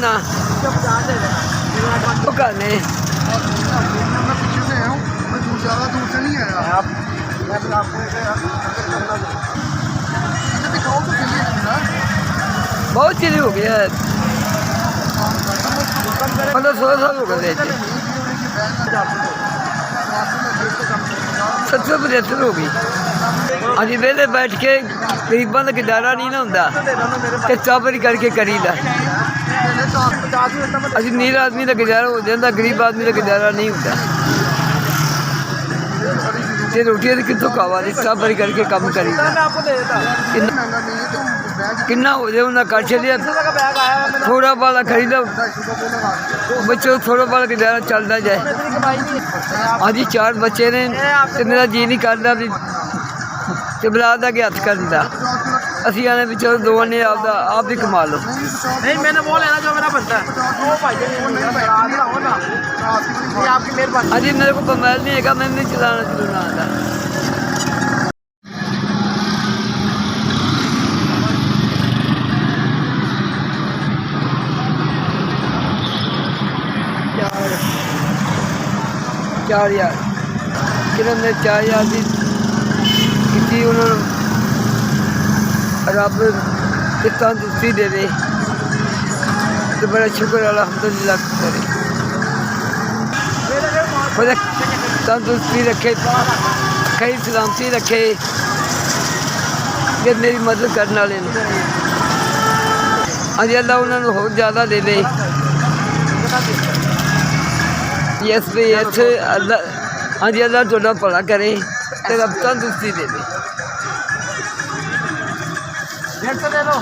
ना वो करने ज़्यादा दूर से नहीं आया आप। मैं फिर आपको दिखाओ तो चलिए बहुत चीज हो गया है 15-16 साल हो गए 70-75 हो गई अभी वेले बैठ के गरीबों का गुजारा नहीं ना होंगे तो चाबरी करके करीदा अभी मीर आदमी का गुजारा हो जाता गरीब आदमी का गुजारा नहीं होता ये रोटी कितों खावा चाबरी करके कम करीदा किन्ना हो जाए उन्हें कर चलिए थोड़ा वाला खरीदा बच्चों थोड़ा वाला गुजारा चलता जाए हाँ जी 4 बच्चे ने तो मेरा जी नहीं करता भी बलाद के हथ करता असी आने भी चलो 2 ने आपका आप भी कमा लो नहीं मैंने वो लेना जो मेरा बनता है वो भाई आपकी मेहरबानी हाँ जी मेरे को मोबाइल नहीं है मैं नहीं चलाना आता चार यार किन्होंने 4000 की उन्होंने रब तंदुरुस्ती दे दे तो बड़ा शुक्र अल्हम्दुलिल्लाह करे खुदा तंदुरुस्ती रखे कई सलामती रखे ये मेरी मदद करने वाले हाँ जी अल्लाह उन्होंने होर ज़्यादा दे दे यस भाई इतने अल्लाह हाँ जी अल्लाह थोड़ा भला करे तो रब तंदुरुस्ती दे दे दे दो